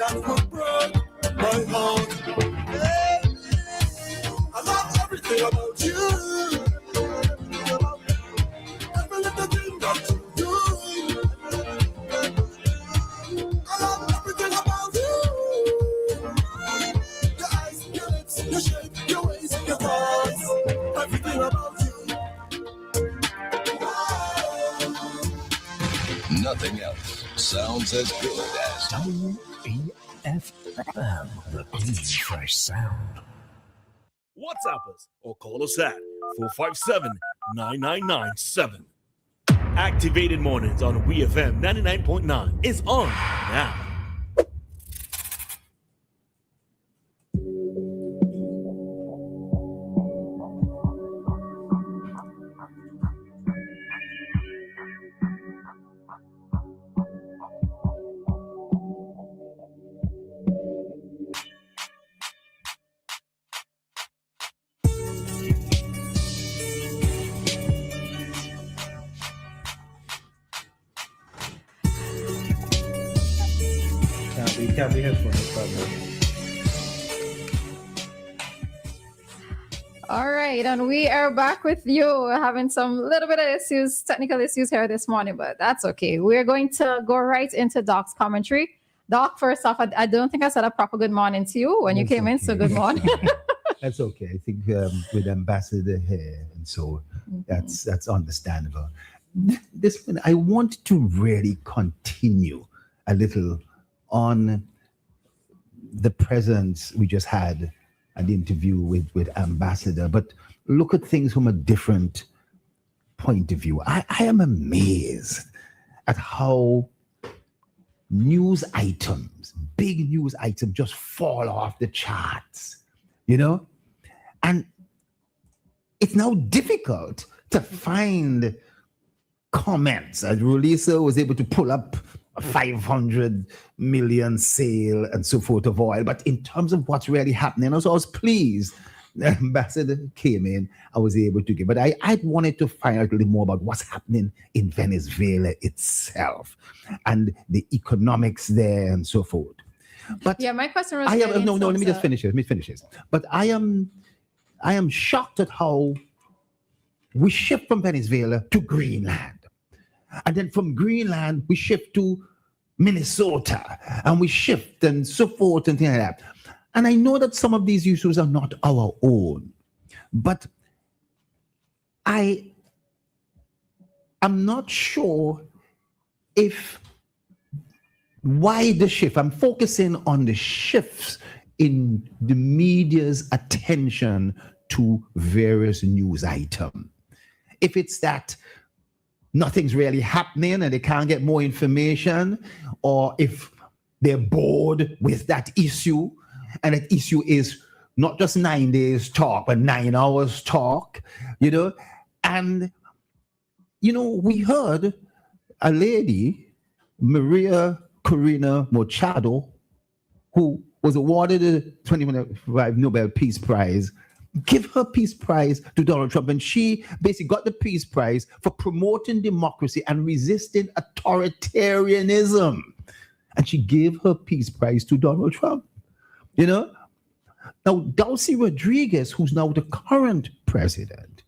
that would break my heart. Hey, I love everything about you. Every little thing that you do. I love everything about you. Your eyes, your lips, your shape, your ways, your thoughts. Everything about you. Nothing else sounds as good as WEFM, the clean, fresh sound. WhatsApp us or call us at 457-9997. Activated Mornings on WEFM 99.9 is on now. Can't be headphones, probably. All right, and we are back with you. We're having some little bit of issues, technical issues here this morning, but that's okay. We're going to go right into Doc's commentary. Doc, first off, I don't think I said a proper good morning to you when you came in, so good morning. That's okay. I think with Ambassador here, and so that's understandable. This one, I want to really continue a little on the presence we just had an interview with Ambassador, but look at things from a different point of view. I am amazed at how news items, big news items, just fall off the charts, you know? And it's now difficult to find comments. As Roleza was able to pull up a 500 million sale and so forth of oil. But in terms of what's really happening, also I was pleased the ambassador came in, I was able to give. But I wanted to find out a little more about what's happening in Venezuela itself and the economics there and so forth. But yeah, my question was... let me just finish it. Let me finish this. But I am shocked at how we shift from Venezuela to Greenland. And then from Greenland, we shift to Minnesota, and we shift and so forth and things like that. And I know that some of these issues are not our own, but I'm not sure why the shift. I'm focusing on the shifts in the media's attention to various news items. If it's that nothing's really happening and they can't get more information, or if they're bored with that issue, and that issue is not just 9 days talk, but 9 hours talk, you know. And, you know, we heard a lady, Maria Corina Machado, who was awarded the 2025 Nobel Peace Prize, give her Peace Prize to Donald Trump. And she basically got the Peace Prize for promoting democracy and resisting authoritarianism. And she gave her Peace Prize to Donald Trump. You know? Now, Delcy Rodriguez, who's now the current president,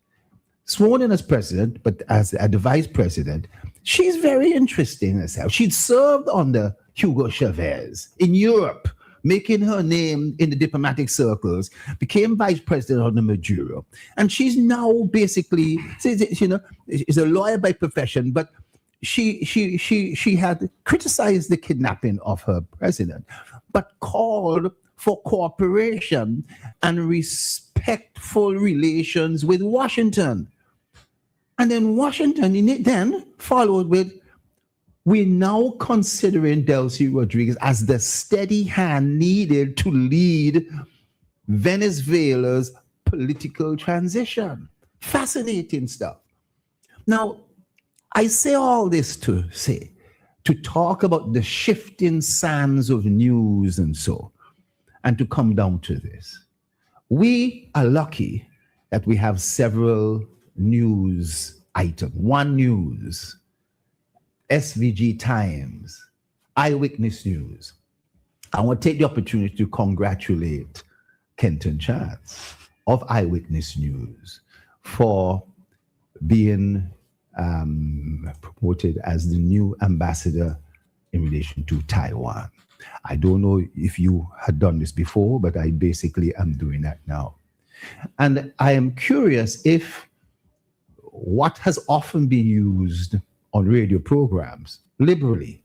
sworn in as president, but as the vice president, she's very interesting herself. She'd served under Hugo Chavez in Europe, making her name in the diplomatic circles, became vice president under Maduro. And she's now basically, you know, is a lawyer by profession, but she had criticized the kidnapping of her president, but called for cooperation and respectful relations with Washington. And then Washington then followed with, we're now considering Delcy Rodriguez as the steady hand needed to lead Venezuela's political transition. Fascinating stuff. Now, I say all this to talk about the shifting sands of news and so, and to come down to this. We are lucky that we have several news items. One News, SVG Times, Eyewitness News, I want to take the opportunity to congratulate Kenton Chance of Eyewitness News for being promoted as the new ambassador in relation to Taiwan. I don't know if you had done this before, but I basically am doing that now. And I am curious if what has often been used on radio programs liberally,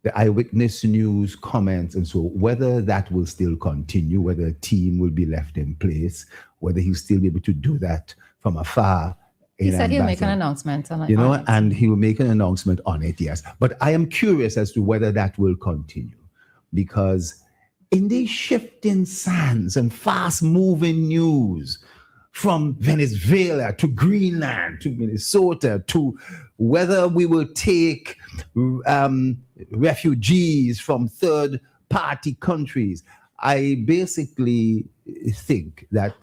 the Eyewitness News comments, and so whether that will still continue, whether a team will be left in place, whether he'll still be able to do that from afar. He said he'll make an announcement on it. You know, and he will make an announcement on it, yes. But I am curious as to whether that will continue, because in these shifting sands and fast-moving news, from Venezuela to Greenland to Minnesota to whether we will take refugees from third-party countries, I basically think that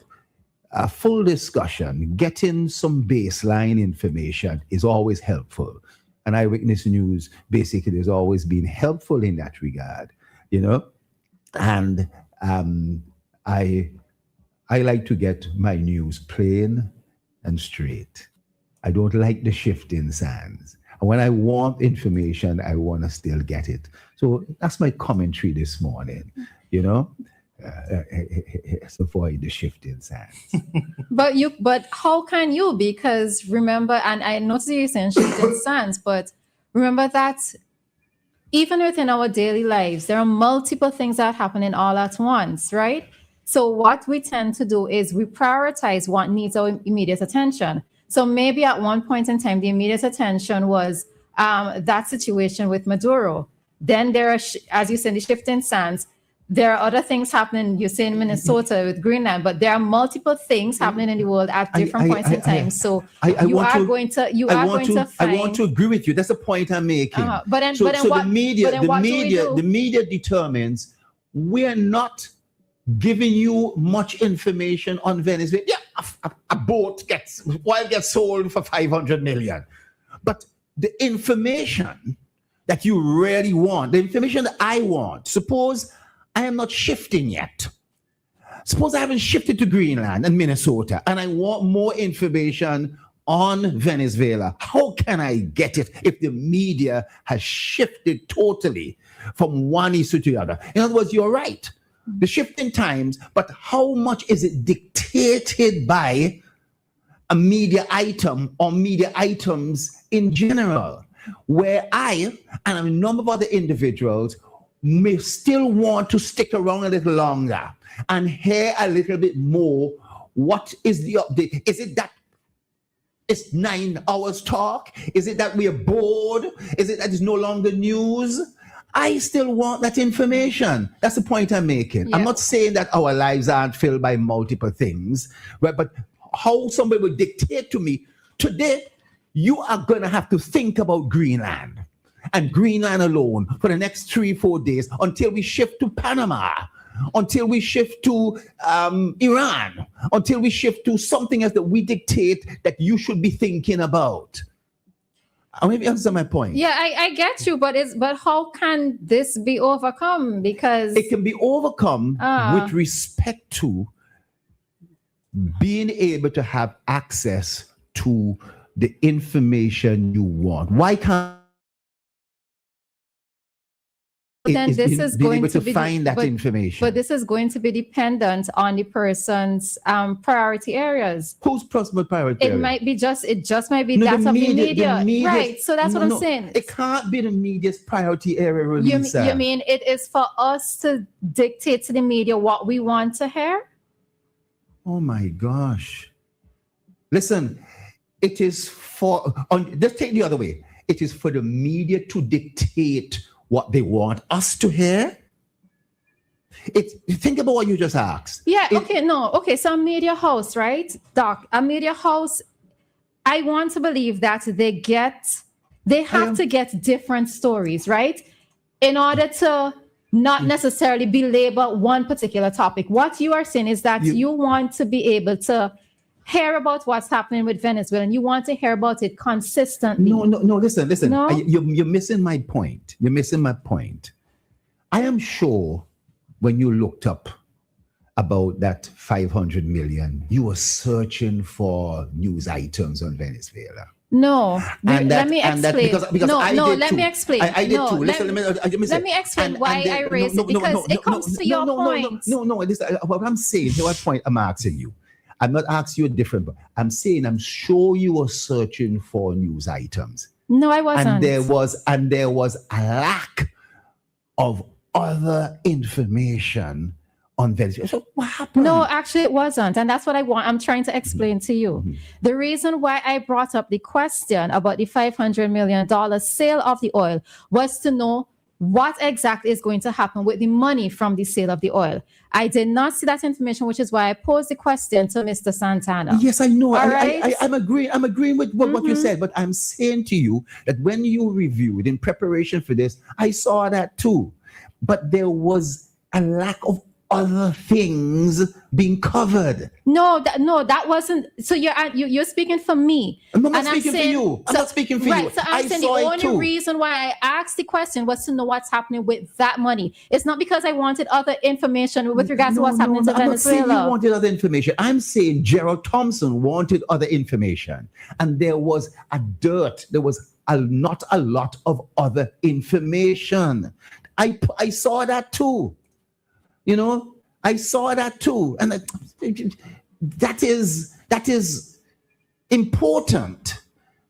a full discussion, getting some baseline information is always helpful. And Eyewitness News basically has always been helpful in that regard, you know. And I like to get my news plain and straight. I don't like the shifting sands. And when I want information, I want to still get it. So that's my commentary this morning, you know. Avoid the shifting sands. But how can you? Because remember, and I noticed you saying shifting sands, but remember that even within our daily lives, there are multiple things that are happening all at once, right? So what we tend to do is we prioritize what needs our immediate attention. So maybe at one point in time, the immediate attention was that situation with Maduro. Then there are, as you said, the shifting sands. There are other things happening, you say in Minnesota with Greenland, but there are multiple things happening in the world at different points in time. So I want to agree with you. That's the point I'm making. The media determines we're not giving you much information on Venezuela. Yeah, a boat gets sold for 500 million. But the information that you really want, the information that I want, suppose I am not shifting yet. Suppose I haven't shifted to Greenland and Minnesota and I want more information on Venezuela. How can I get it if the media has shifted totally from one issue to the other? In other words, you're right. The shifting times, but how much is it dictated by a media item or media items in general? Where I and a number of other individuals may still want to stick around a little longer and hear a little bit more. What is the update? Is it that it's 9 hours talk? Is it that we are bored? Is it that it's no longer news? I still want that information. That's the point I'm making. Yeah. I'm not saying that our lives aren't filled by multiple things, right? But how somebody will dictate to me, today, you are going to have to think about Greenland and Greenland alone for the next 3-4 days until we shift to Panama, until we shift to Iran, until we shift to something else that we dictate that you should be thinking about. I maybe answer my point. Yeah, I get you, but how can this be overcome? Because it can be overcome with respect to being able to have access to the information you want. Why can't then this is going to find that information? But this is going to be dependent on the person's priority areas. Whose personal priority area? It just might be that of the media. Right. So that's what I'm saying. It can't be the media's priority area, Roleza. You mean it is for us to dictate to the media what we want to hear? Oh my gosh. Listen, it is for, let's take the other way. It is for the media to dictate what they want us to hear. Think about what you just asked. Yeah, so a media house, right, Doc? A media house, I want to believe that they have to get different stories, right? In order to not necessarily belabor one particular topic. What you are saying is that you want to be able to hear about what's happening with Venezuela, and you want to hear about it consistently. No, listen. No? You're missing my point. You're missing my point. I am sure when you looked up about that 500 million, you were searching for news items on Venezuela. No, let me explain. Because no, I no, did let too. me explain. I did no, too. let Listen, me explain why I raised it, because it comes to your point. No. What I'm saying, what point I'm asking you. I'm not asking you a different, but I'm saying I'm sure you were searching for news items. No, I wasn't. And there was a lack of other information on Venezuela. So what happened? No, actually it wasn't. And that's what I'm trying to explain to you. Mm-hmm. The reason why I brought up the question about the $500 million sale of the oil was to know what exactly is going to happen with the money from the sale of the oil. I did not see that information, which is why I posed the question to Mr. Santana. Yes, I know. Right? I'm agreeing with what you said, but I'm saying to you that when you reviewed in preparation for this, I saw that too. But there was a lack of other things being covered. No, that wasn't. So you're speaking for me. I'm not speaking for you. I'm not speaking for you. Right. So I'm saying the only reason why I asked the question was to know what's happening with that money. It's not because I wanted other information with regards to what's happening to Venezuela. I'm not saying you wanted other information. I'm saying Gerald Thompson wanted other information, and there was a dearth. There was not a lot of other information. I saw that too. You know, I saw that too. And that is important.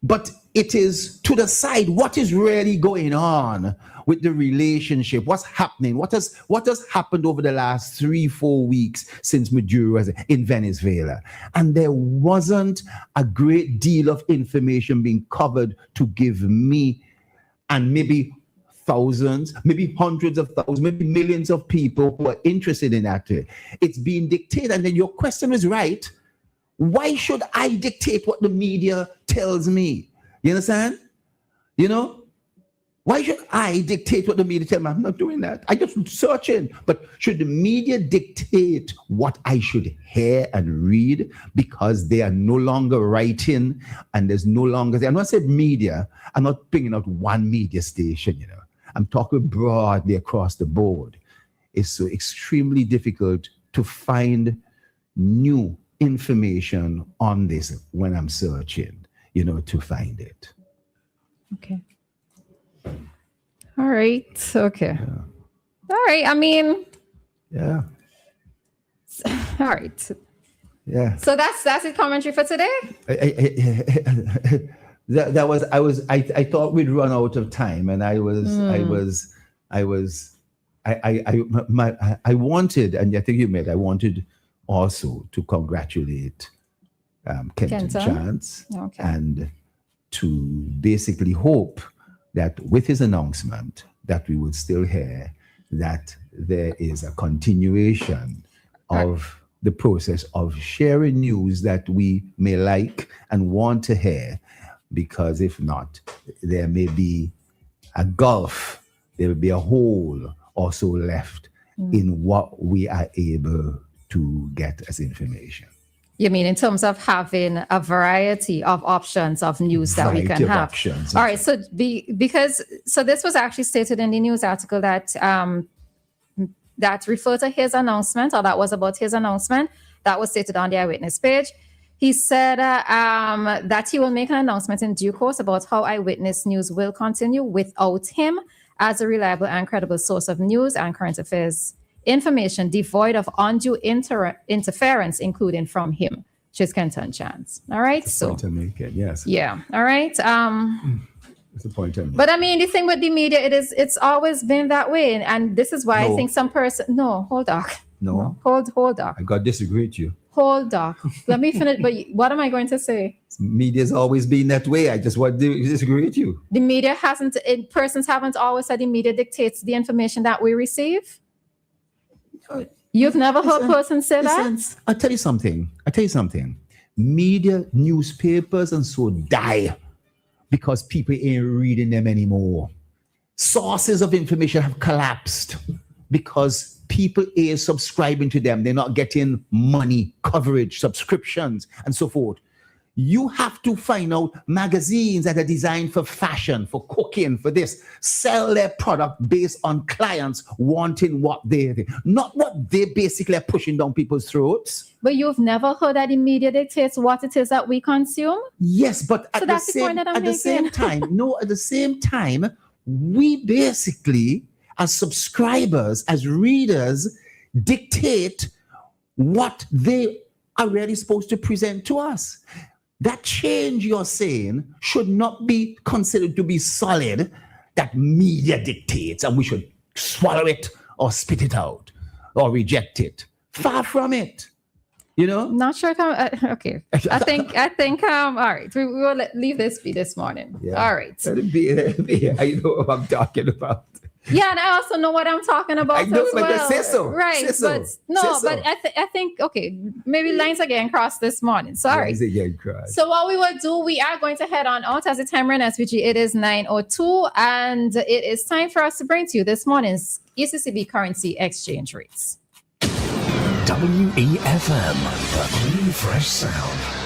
But it is to the side. What is really going on with the relationship? What's happening? What has happened over the last 3-4 weeks since Maduro was in Venezuela? And there wasn't a great deal of information being covered to give me and maybe thousands, maybe hundreds of thousands, maybe millions of people who are interested in that. It's being dictated. And then your question is right. Why should I dictate what the media tells me? You understand? You know? Why should I dictate what the media tells me? I'm not doing that. I just searching. But should the media dictate what I should hear and read because they are no longer writing and there's no longer... I'm not saying media. I'm not bringing out one media station, you know. I'm talking broadly across the board. It's so extremely difficult to find new information on this when I'm searching, you know, to find it. Okay. All right. Okay. Yeah. All right. I mean. Yeah. All right. Yeah. So that's the commentary for today. I thought we'd run out of time, and I wanted, and I think you made, I wanted also to congratulate Kenton Chance, and to basically hope that with his announcement that we would still hear that there is a continuation of the process of sharing news that we may like and want to hear. Because if not, there may be a gulf, there will be a hole also left in what we are able to get as information. You mean in terms of having a variety of options of news that we can have? Options. All right. So because this was actually stated in the news article that that referred to his announcement, or that was about his announcement, that was stated on the Eyewitness page. He said that he will make an announcement in due course about how Eyewitness News will continue without him as a reliable and credible source of news and current affairs information devoid of undue interference, including from him, which is Kenton Chance. All right. That's the point I'm making, yes. Yeah. All right. That's the point I'm making. But I mean, the thing with the media, it's always been that way. And this is why I think some person... No, hold on. No. Hold on. I got to disagree with you. Hold on. Let me finish. But what am I going to say? Media's always been that way. I just want to disagree with you. The media persons haven't always said the media dictates the information that we receive. You've never heard persons say that? I'll tell you something. Media, newspapers, and so die because people ain't reading them anymore. Sources of information have collapsed because people are subscribing to them. They're not getting money, coverage, subscriptions, and so forth. You have to find out magazines that are designed for fashion, for cooking, for this, sell their product based on clients wanting what they, not what they basically are pushing down people's throats. But you've never heard that the media dictates what it is that we consume? Yes, but So that's the point that I'm at the same time, we basically, as subscribers, as readers, dictate what they are really supposed to present to us. That change you're saying should not be considered to be solid, that media dictates and we should swallow it or spit it out or reject it. Far from it. You know? Not sure if I'm okay. I think all right. We will leave this be this morning. Yeah. All right. Let it be. I know what I'm talking about. Yeah, and I also know what I'm talking about I know, as but well. say so. Right. Say so. But no, Say so. but I think okay, maybe lines are getting crossed this morning. Sorry. So what we will do, we are going to head on out as the time ran SVG. It is 9:02, and it is time for us to bring to you this morning's ECCB currency exchange rates. WEFM, the new fresh sound.